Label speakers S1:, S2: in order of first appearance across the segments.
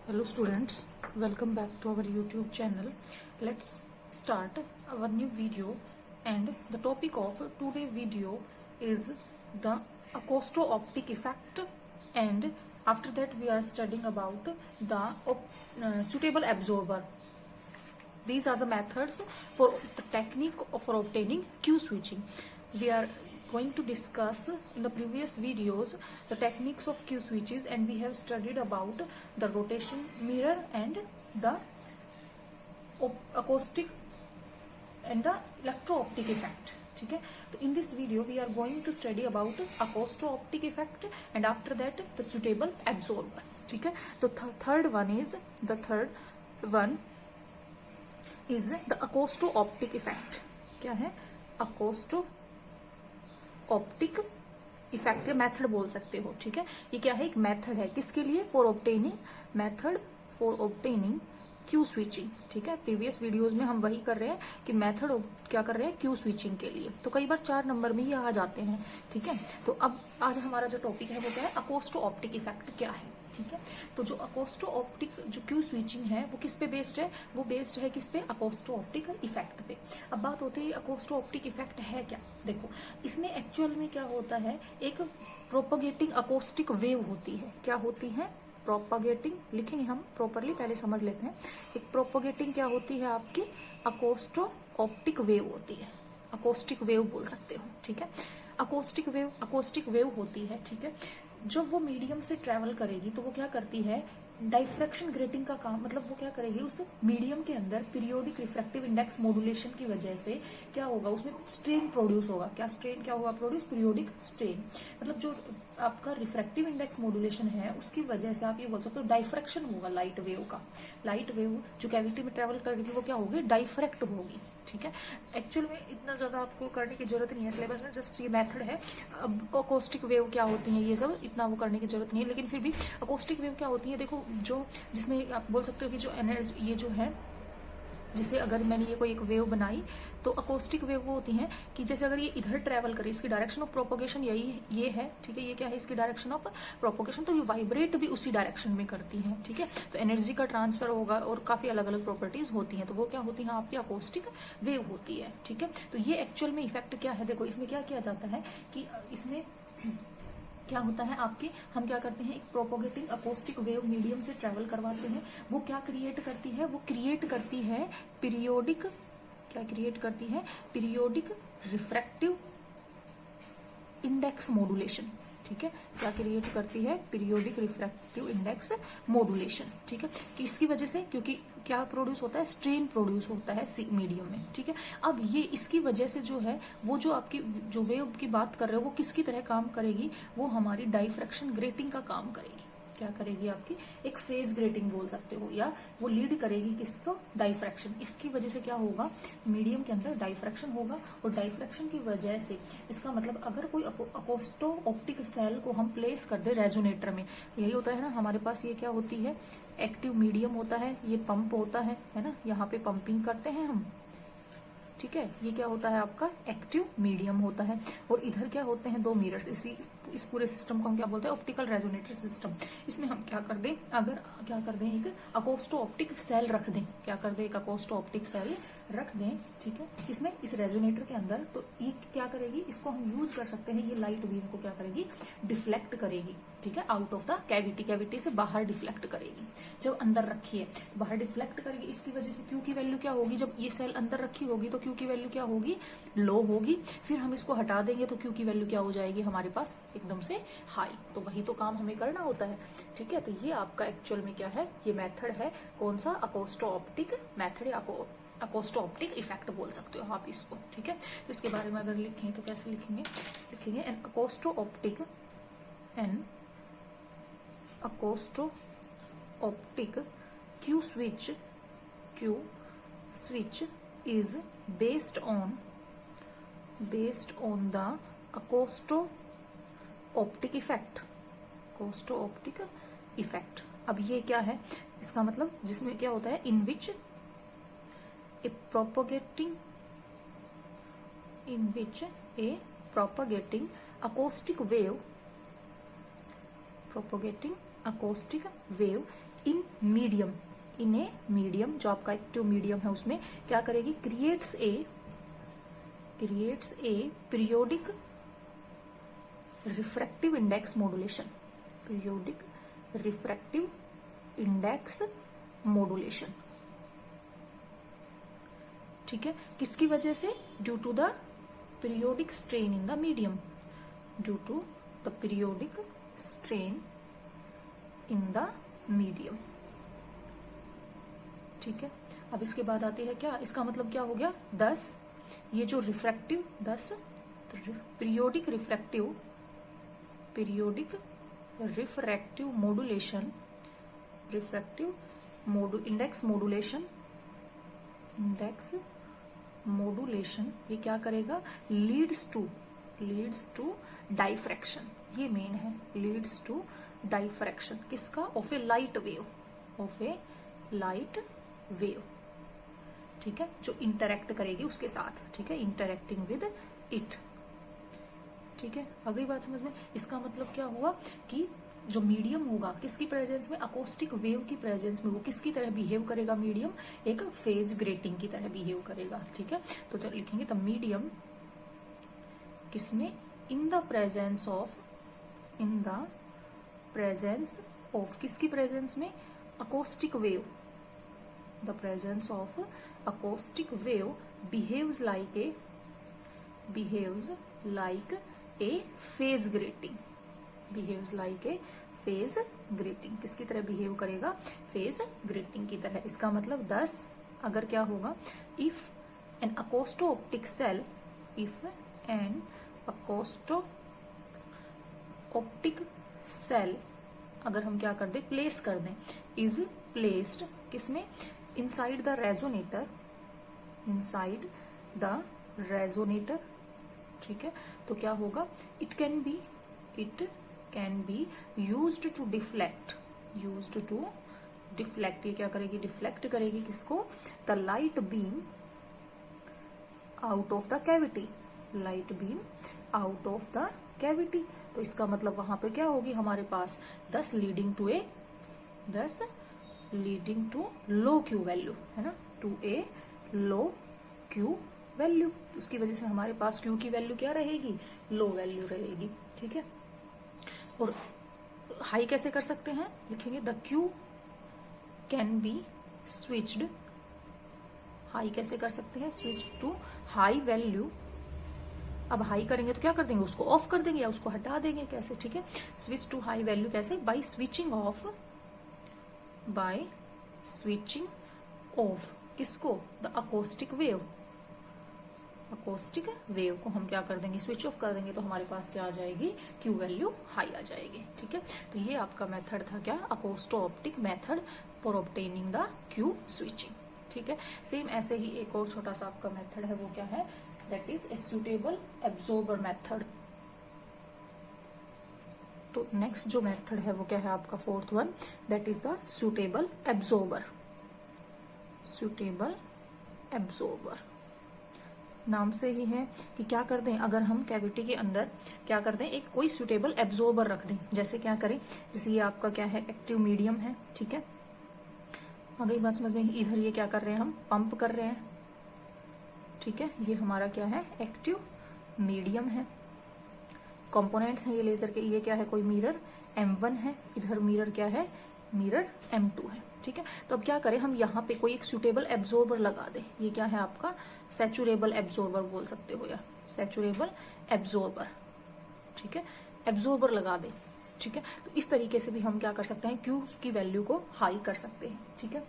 S1: Hello students, welcome back to our YouTube channel. Let's start our new video, and the topic of today video is the acousto-optic effect, and after that we are studying about the suitable absorber. These are the methods for the technique for obtaining Q switching. We are going to discuss in the previous videos the techniques of Q switches, and we have studied about the rotation mirror and the acoustic and the electro-optic effect. ठीक है, तो in this video we are going to study about acousto-optic effect and after that the suitable absorber. ठीक है, तो third one is the acousto-optic effect. क्या है? acousto-optic effect या method बोल सकते हो. ठीक है, ये क्या है? एक मेथड है किसके लिए? For obtaining Q switching. ठीक है, प्रीवियस वीडियोस में हम वही कर रहे हैं कि मेथड क्या कर रहे हैं? क्यू स्विचिंग के लिए. तो कई बार 4 नंबर में ये आ जाते हैं. ठीक है, तो अब आज हमारा जो टॉपिक है वो क्या है? अकोस्टो ऑप्टिक इफेक्ट क्या है. ठीक है, तो जो अकोस्टो ऑप्टिक जो क्यू स्विचिंग है वो किस पे बेस्ड है? वो बेस्ड है किस पे? अकोस्टो ऑप्टिक इफेक्ट पे. अब बात होती है अकोस्टो ऑप्टिक इफेक्ट है क्या. देखो, इसमें एक्चुअल में क्या होता है? एक प्रोपगेटिंग अकोस्टिक वेव होती है. क्या होती है? प्रोपगेटिंग. लिखेंगे हम प्रॉपरली, पहले समझ लेते हैं. एक प्रोपगेटिंग क्या होती है आपकी? अकोस्टो ऑप्टिक वेव होती है. अकोस्टिक वेव बोल सकते हो. ठीक है, अकोस्टिक वेव होती है. ठीक है, जब वो मीडियम से ट्रेवल करेगी तो वो क्या करती है? डाइफ्रैक्शन ग्रेटिंग का काम. मतलब वो क्या करेगी? उस मीडियम के अंदर पीरियोडिक रिफ्रैक्टिव इंडेक्स मॉड्यूलेशन की वजह से क्या होगा? उसमें स्ट्रेन प्रोड्यूस होगा. क्या स्ट्रेन क्या होगा प्रोड्यूस? Periodic strain. मतलब जो आपका रिफ्रैक्टिव इंडेक्स मॉड्यूलेशन है उसकी वजह से आप ये बोल सकते हो डाइफ्रैक्शन होगा लाइट वेव का. लाइट वेव जो कैविटी में ट्रेवल कर रही थी वो क्या होगी? डाइफ्रैक्ट होगी. ठीक है, एक्चुअल में इतना ज्यादा आपको करने की जरूरत नहीं है सिलेबस में, जस्ट ये मेथड है. अब अकोस्टिक वेव क्या होती है ये सब इतना वो करने की जरूरत नहीं है, लेकिन फिर भी अकोस्टिक वेव क्या होती है? देखो, जो जिसमें आप बोल सकते हो कि जो एनर्जी ये जो है, जैसे अगर मैंने ये कोई एक वेव बनाई तो अकोस्टिक वेव वो होती है कि जैसे अगर ये इधर ट्रेवल करे, इसकी डायरेक्शन ऑफ प्रोपोगेशन ये है. ठीक है, ये क्या है? इसकी डायरेक्शन ऑफ प्रोपोगेशन. तो ये वाइब्रेट भी उसी डायरेक्शन में करती है. ठीक है, तो एनर्जी का ट्रांसफर होगा और काफी अलग अलग प्रॉपर्टीज होती हैं. तो वो क्या होती है? आपकी अकोस्टिक वेव होती है. ठीक है, तो ये एक्चुअल में इफेक्ट क्या है? देखो, इसमें क्या किया जाता है कि इसमें क्या होता है आपके, हम क्या करते हैं? एक प्रोपोगेटिंग अकोस्टिक वेव मीडियम से ट्रेवल करवाते हैं. वो क्या क्रिएट करती है? वो क्रिएट करती है पीरियोडिक. क्या क्रिएट करती है? Periodic refractive index modulation. ठीक है, क्या क्रिएट करती है? Periodic refractive index modulation. ठीक है, किसकी वजह से? क्योंकि क्या प्रोड्यूस होता है? स्ट्रेन प्रोड्यूस होता है मीडियम में. ठीक है, अब ये इसकी वजह से जो है वो जो आपकी जो वेव की बात कर रहे हो वो किसकी तरह काम करेगी? वो हमारी डाइफ्रैक्शन ग्रेटिंग का काम करेगी. क्या करेगी? आपकी एक फेज ग्रेटिंग बोल सकते हो, या वो लीड करेगी किसको? डाइफ्रैक्शन. इसकी वजह से क्या होगा? मीडियम के अंदर डाइफ्रैक्शन होगा, और डाइफ्रैक्शन की वजह से इसका मतलब अगर कोई अकोस्टो ऑप्टिक सेल को हम प्लेस कर दे रेजोनेटर में, यही होता है ना हमारे पास. ये क्या होती है? एक्टिव मीडियम होता है, ये पंप होता है ना, यहाँ पे पंपिंग करते हैं हम. ठीक है, ये क्या होता है? आपका एक्टिव मीडियम होता है, और इधर क्या होते हैं? 2 मिरर्स. इस पूरे सिस्टम को हम क्या बोलते हैं? Optical resonator system. इसमें हम क्या कर दें? अगर क्या कर दें? एक अकोस्टो ऑप्टिक सेल रख दें. क्या कर दें? एक अकोस्टो ऑप्टिक सेल रख दें. ठीक है, इसमें इस रेजोनेटर के अंदर, तो ये क्या करेगी? इसको हम यूज कर सकते हैं. ये लाइट बीम को क्या करेगी? डिफ्लेक्ट करेगी. ठीक है, आउट ऑफ द कैविटी से बाहर डिफ्लेक्ट करेगी. जब अंदर रखी है बाहर डिफ्लेक्ट करेगी. इसकी वजह से क्यू की वैल्यू क्या होगी? जब ये सेल अंदर रखी होगी तो क्यू की वैल्यू क्या होगी? लो होगी. फिर हम इसको हटा देंगे तो क्यू की वैल्यू क्या हो जाएगी हमारे पास? एकदम से हाई. तो वही तो काम हमें करना होता है. ठीक है, तो ये आपका एक्चुअल में क्या है? ये मेथड है. कौन सा? अकोस्टो ऑप्टिक मेथड या अकोस्टो ऑप्टिक इफेक्ट बोल सकते हो आप इसको. ठीक है, तो इसके बारे में अगर लिखें तो कैसे लिखेंगे? लिखेंगे an acousto optic Q switch is based on the acousto optic effect. अब ये क्या है? इसका मतलब जिसमें क्या होता है? in which a propagating acoustic wave in medium, in a medium, जो आपका एक्टिव मीडियम है उसमें क्या करेगी, creates a periodic refractive index modulation, periodic refractive index modulation. ठीक है, किसकी वजह से, due to the periodic strain in the medium, due to the periodic strain in the medium. ठीक है, अब इसके बाद आती है क्या, इसका मतलब क्या हो गया, 10 ये जो refractive 10 periodic refractive modulation, index modulation ये क्या करेगा, लीड्स टू डाइफ्रैक्शन, ये मेन है, लीड्स टू डाइफ्रैक्शन किसका, ऑफ ए लाइट वेव, ठीक है, जो इंटरेक्ट करेगी उसके साथ, ठीक है, इंटरेक्टिंग विद इट। ठीक है, अगली बात समझ में, इसका मतलब क्या हुआ कि जो मीडियम होगा किसकी प्रेजेंस में, अकोस्टिक वेव की प्रेजेंस में वो किसकी तरह बिहेव करेगा, मीडियम एक फेज ग्रेटिंग की तरह बिहेव करेगा। ठीक है, तो जब लिखेंगे तो मीडियम किसमें, इन द प्रेजेंस ऑफ किसकी प्रेजेंस में, acoustic wave, the presence of acoustic wave behaves like A phase grating, किसकी तरह बिहेव करेगा, फेज ग्रेटिंग की तरह। इसका मतलब 10 अगर क्या होगा, if an acousto optic cell अगर हम क्या कर दें, प्लेस कर दें, इज प्लेस्ड किसमें, इनसाइड द रेजोनेटर, ठीक है, तो क्या होगा, it can be used to deflect, ये क्या करेगी, डिफ्लेक्ट करेगी किसको, the light beam out of the cavity, तो इसका मतलब वहां पे क्या होगी हमारे पास, 10 leading to low Q value, है ना, to a low Q value, उसकी वजह से हमारे पास क्यू की वैल्यू क्या रहेगी, लो वैल्यू रहेगी। ठीक है, और हाई कैसे कर सकते हैं, लिखेंगे the Q can be switched, high कैसे कर सकते हैं, स्विच टू हाई वैल्यू। अब हाई करेंगे तो क्या कर देंगे, उसको ऑफ कर देंगे या उसको हटा देंगे, कैसे, ठीक है, स्विच टू हाई वैल्यू कैसे, बाय स्विचिंग ऑफ किसको, द अकोस्टिक वेव को हम क्या कर देंगे, स्विच ऑफ कर देंगे, तो हमारे पास क्या आ जाएगी, क्यू वैल्यू हाई आ जाएगी। ठीक है, तो ये आपका मेथड था क्या, acousto optic method for obtaining the Q switching. ठीक है, सेम ऐसे ही एक और छोटा सा आपका मेथड है, वो क्या है, that is a suitable absorber method. तो नेक्स्ट जो मेथड है वो क्या है आपका, fourth one, that is the suitable absorber. नाम से ही है कि क्या कर दें, अगर हम कैविटी के अंदर क्या कर दें, एक कोई सुटेबल एब्जॉर्बर रख दें, जैसे क्या करें, जैसे ये आपका क्या है, एक्टिव मीडियम है, ठीक है, अगली बात समझ में, इधर ये क्या कर रहे हैं, हम पंप कर रहे हैं, ठीक है, ये हमारा क्या है, एक्टिव मीडियम है, कंपोनेंट्स हैं ये लेजर के, ये क्या है, कोई मिरर M1 है, इधर मिरर क्या है, मिरर M2 है। ठीक है, तो अब क्या करें, हम यहाँ पे कोई एक सुटेबल एब्जॉर्बर लगा दें, ये क्या है आपका, सैचुरेबल एब्जॉर्बर बोल सकते हो, या सैचुरेबल एब्जॉर्बर, ठीक है, एब्जॉर्बर लगा दें। ठीक है, तो इस तरीके से भी हम क्या कर सकते हैं, क्यू की वैल्यू को हाई कर सकते हैं। ठीक है,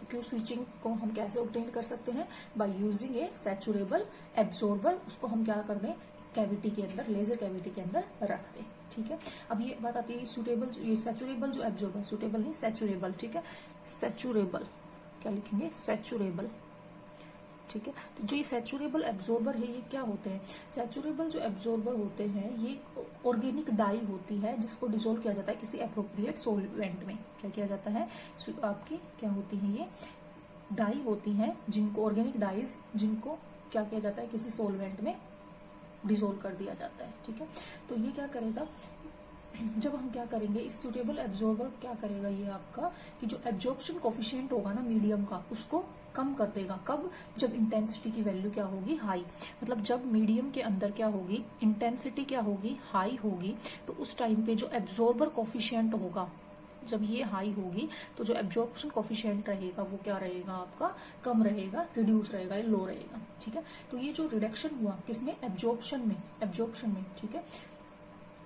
S1: तो क्यू स्विचिंग को हम कैसे ऑब्टेन कर सकते हैं, bye using a saturable absorber, उसको हम क्या कर दें, कैविटी के अंदर, लेजर कैविटी के अंदर रख दें। ठीक है, अब ये बात आती है सुटेबल, ये सैचुरेबल जो एब्जॉर्बर, सुटेबल नहीं सैचुरेबल, ठीक है, सैचुरेबल क्या लिखेंगे, सैचुरेबल। ठीक है, तो जो ये सैचुरेबल एब्जॉर्बर है ये क्या होते हैं, सैचुरेबल जो एब्जॉर्बर होते हैं ये ऑर्गेनिक डाई होती है, जिसको डिसोल्व किया जाता है किसी एप्रोप्रिएट सोलवेंट में। क्या किया जाता है, आपकी क्या होती है, ये डाई होती हैं, जिनको ऑर्गेनिक डाइज, जिनको क्या किया जाता है, किसी सोलवेंट में डिसोल्व कर दिया जाता है। ठीक है, तो ये क्या करेगा, जब हम क्या करेंगे, इस सूटेबल एब्जॉर्बर क्या करेगा ये आपका, कि जो एब्जॉर्प्शन कोफिशिएंट होगा ना मीडियम का, उसको कम कर देगा। कब? जब इंटेंसिटी की वैल्यू क्या होगी, हाई। मतलब जब मीडियम के अंदर क्या होगी, इंटेंसिटी क्या होगी, हाई होगी, तो उस टाइम पे जो एब्जॉर्बर कोफिशिएंट होगा, जब ये हाई होगी तो जो एब्जॉर्प्शन कोफिशिएंट रहेगा वो क्या रहेगा आपका, कम रहेगा, रिड्यूस रहेगा, ये लो रहेगा। ठीक है, तो ये जो रिडक्शन हुआ किसमें, एब्जॉर्प्शन में, एब्जॉर्प्शन में। ठीक है,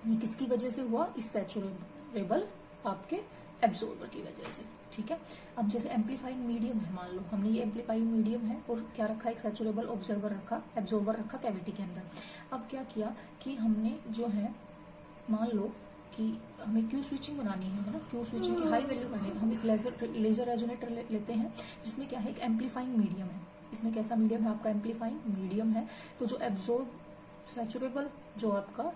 S1: ये किसकी वजह से हुआ, इस सैचुरेबल आपके एब्जॉर्बर की वजह से। ठीक है, अब जैसे एम्पलीफाइंग मीडियम है, मान लो हमने ये एम्पलीफाइंग मीडियम है और क्या रखा, एक सैचुरेबल ऑब्जर्वर रखा, एब्जॉर्बर रखा कैविटी के अंदर। अब क्या किया कि हमने जो है, मान लो कि हमें क्यू स्विचिंग बनानी है ना, क्यू स्विचिंग की हाई वैल्यू करनी है, तो हम एक लेजर रेजोनेटर लेते हैं, जिसमें क्या है, एक एम्पलीफाइंग मीडियम है। इसमें कैसा मीडियम है आपका, एम्पलीफाइंग मीडियम है। तो जो एब्जॉर्ब सैचुरेबल जो आपका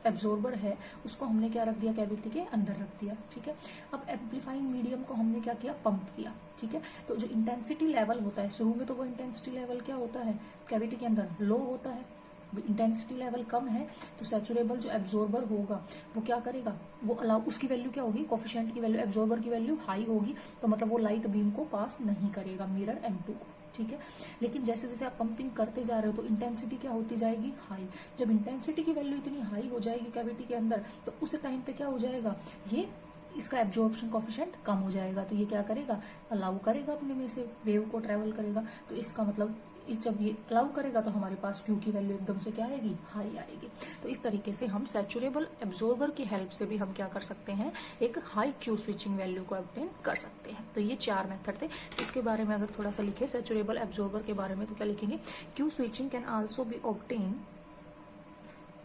S1: एब्जॉर्बर है उसको हमने क्या रख दिया, कैविटी के अंदर रख दिया। ठीक है, अब एम्पलीफाइंग मीडियम को हमने क्या किया, पंप किया। ठीक है, तो जो इंटेंसिटी लेवल होता है शुरू में, तो वो इंटेंसिटी लेवल क्या होता है, कैविटी के अंदर लो होता है। इंटेंसिटी लेवल कम है तो सैचुरेबल जो एब्जॉर्बर होगा वो क्या करेगा, वो अलाउ, उसकी वैल्यू क्या होगी, कोफिशिएंट की वैल्यू, एब्जॉर्बर की वैल्यू हाई होगी, तो मतलब वो लाइट बीम को पास नहीं करेगा, मिरर M2 को। ठीक है, लेकिन जैसे जैसे आप पंपिंग करते जा रहे हो तो इंटेंसिटी क्या होती जाएगी, हाई। जब इंटेंसिटी की वैल्यू इतनी हाई हो जाएगी कैविटी के अंदर, तो उस टाइम पे क्या हो जाएगा, ये इसका एब्जॉर्प्शन कोफिशिएंट कम हो जाएगा, तो ये क्या करेगा, अलाउ करेगा अपने में से वेव को ट्रेवल करेगा। तो इसका मतलब इस जब ये अलाउ करेगा तो हमारे पास क्यू की वैल्यू एकदम से क्या आएगी, हाई आएगी। तो इस तरीके से हम सैचुरेबल एब्जॉर्बर की हेल्प से भी हम क्या कर सकते हैं, एक हाई क्यू स्विचिंग वैल्यू को ऑब्टेन कर सकते हैं। तो ये 4 मेथड थे। तो इसके बारे में अगर थोड़ा सा लिखे सैचुरेबल एब्जॉर्बर के बारे में, तो क्या लिखेंगे, Q switching can also be obtain,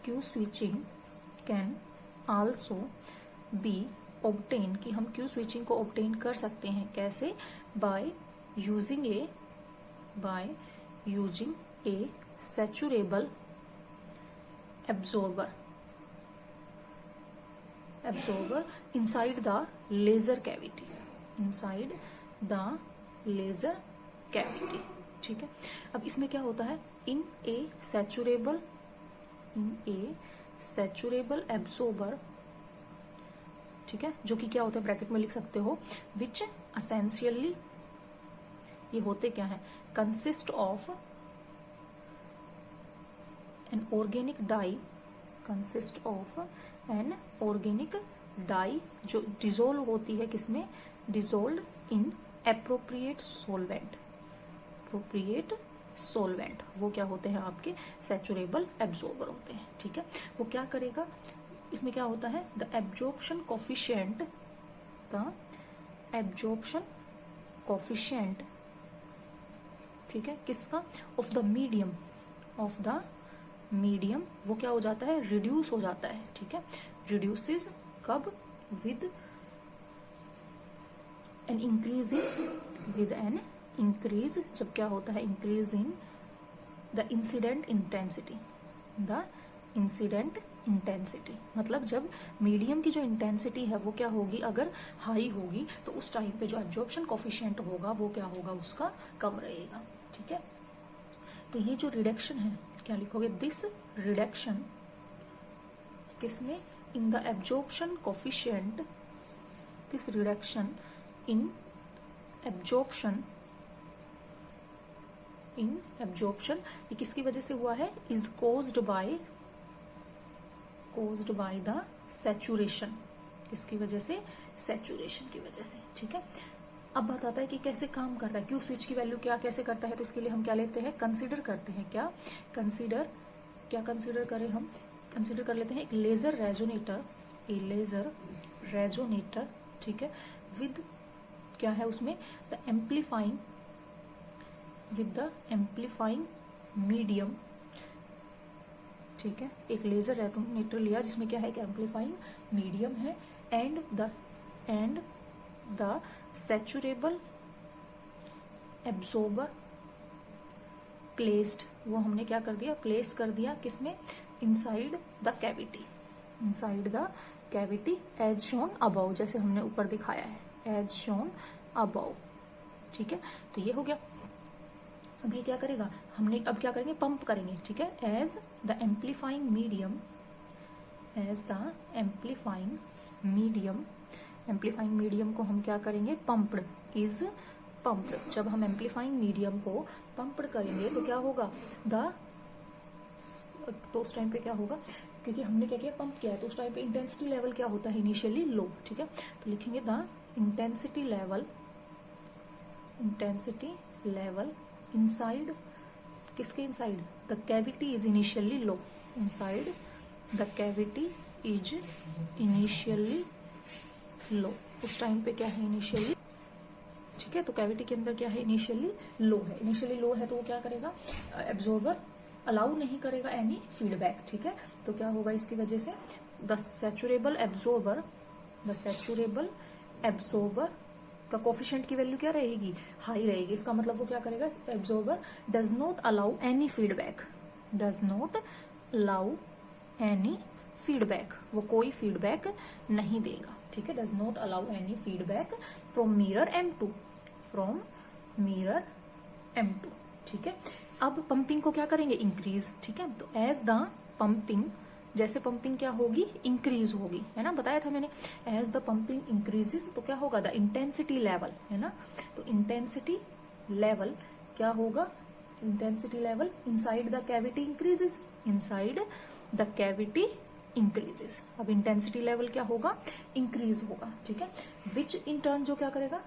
S1: Q switching can also be obtain, कि हम क्यू स्विचिंग को ऑब्टेन कर सकते हैं कैसे, by using a saturable absorber inside the laser cavity, inside the laser cavity। ठीक है, अब इसमें क्या होता है, इन ए सैचुरेबल एब्जॉर्बर, ठीक है, जो कि क्या होता है, ब्रैकेट में लिख सकते हो, विच असेंशियली, ये होते क्या है, consist of an organic die, consist of an organic die, जो डिजोल्व होती है किसमें, डिजोल्व इन एप्रोप्रिएट सोलवेंट, वो क्या होते हैं आपके सैचुरेबल एब्जॉर्बर होते हैं। ठीक है, वो क्या करेगा, इसमें क्या होता है, द एब्जॉर्प्शन कोफिशिएंट, ठीक है, किसका, ऑफ द मीडियम, वो क्या हो जाता है, रिड्यूस हो जाता है। ठीक है, रिड्यूसेस कब, विद एन इंक्रीज, जब क्या होता है, increase in the incident intensity, मतलब जब मीडियम की जो इंटेंसिटी है वो क्या होगी, अगर हाई होगी तो उस टाइम पे जो एब्जॉर्प्शन कोफिशिएंट होगा वो क्या होगा, उसका कम रहेगा। ठीक है, तो ये जो रिडक्शन है, क्या लिखोगे, दिस रिडक्शन किसमें, in the absorption coefficient, this reduction in absorption, ये किसकी वजह से हुआ है, is caused by the saturation, किसकी वजह से, सैचुरेशन की वजह से। ठीक है, अब बात आता है कि कैसे काम करता है, क्यू स्विच की वैल्यू क्या कैसे करता है, तो इसके लिए हम क्या लेते हैं, कंसीडर करते हैं, क्या कंसीडर करें, हम कंसीडर कर लेते हैं एक लेजर रेजोनेटर, ठीक है, विद क्या है उसमें, द एम्पलीफाइंग मीडियम। ठीक है, एक लेजर रेजोनेटर लिया जिसमें क्या है, एक एम्पलीफाइंग मीडियम है, and the saturable absorber placed, वो हमने क्या कर दिया, प्लेस कर दिया किसमें, inside the cavity as shown above, जैसे हमने ऊपर दिखाया है, एज शोन अबव। ठीक है, तो ये हो गया। अब ये क्या करेगा, हमने अब क्या करेंगे, पंप करेंगे। ठीक है, as the amplifying medium as the amplifying medium, amplifying medium को हम क्या करेंगे, पम्प्ड, इज पम्प्ड। जब हम एम्पलीफाइंग मीडियम को पम्प्ड करेंगे तो क्या होगा, तो उस टाइम पे क्या होगा, क्योंकि हमने क्या किया, पंप किया है, तो उस टाइम पे इंटेंसिटी लेवल क्या होता है, इनिशियली लो। ठीक है, तो लिखेंगे the intensity level, intensity level inside, किसके inside, the cavity is initially low, inside the cavity is initially low. उस टाइम पे क्या है, इनिशियली, ठीक है, तो कैविटी के अंदर क्या है, इनिशियली लो है। इनिशियली लो है तो वो क्या करेगा, एब्जॉर्बर अलाउ नहीं करेगा एनी फीडबैक। ठीक है, तो क्या होगा इसकी वजह से, the saturable absorber, the saturable absorber का कोफिशिएंट की वैल्यू क्या रहेगी, हाई रहेगी। इसका मतलब वो क्या करेगा, absorber does not allow any feedback, does not allow any feedback, वो कोई फीडबैक नहीं देगा। ठीक है, does not allow any feedback from mirror M2, from mirror M2। ठीक है, अब पंपिंग को क्या करेंगे, इंक्रीज। ठीक है, तो एज द पंपिंग, जैसे पंपिंग क्या होगी, इंक्रीज होगी, है ना, बताया था मैंने। एज द पंपिंग इंक्रीजेस तो क्या होगा, द इंटेंसिटी लेवल, है ना, तो इंटेंसिटी लेवल क्या होगा, intensity level inside the cavity increases, inside the cavity increases. अब इंटेंसिटी लेवल क्या होगा, इंक्रीज होगा। ठीक है, विच इन टर्न जो क्या करेगा,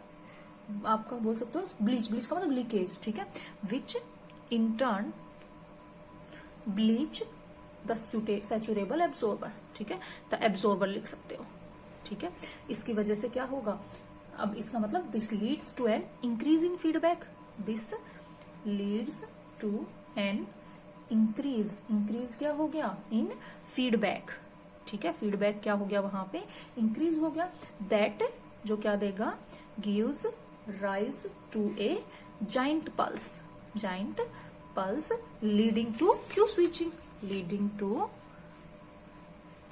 S1: आपका बोल सकते हो ब्लीच, ब्लीच का मतलब लीकेज। ठीक है, which in turn bleach the saturable absorber. ठीक है, द एब्जॉर्बर लिख सकते हो। ठीक है, इसकी वजह से क्या होगा, अब इसका मतलब this leads to an increase in feedback, this leads to an increase, increase क्या हो गया, इन फीडबैक। ठीक है, फीडबैक क्या हो गया, वहां पे इंक्रीज हो गया। दैट जो क्या देगा, gives rise to a giant pulse, giant pulse leading to Q switching, leading to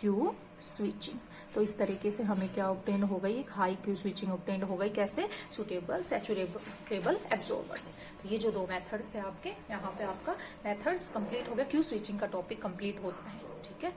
S1: Q switching. तो इस तरीके से हमें क्या ऑब्टेन हो गई, एक हाई क्यू स्विचिंग ऑब्टेन हो गई, कैसे, सुटेबल सैचुरेबल एब्जॉर्बर से। तो ये जो दो मेथड्स थे आपके, यहाँ पे आपका मेथड्स कंप्लीट हो गया, क्यू स्विचिंग का टॉपिक कंप्लीट होता है। ठीक है।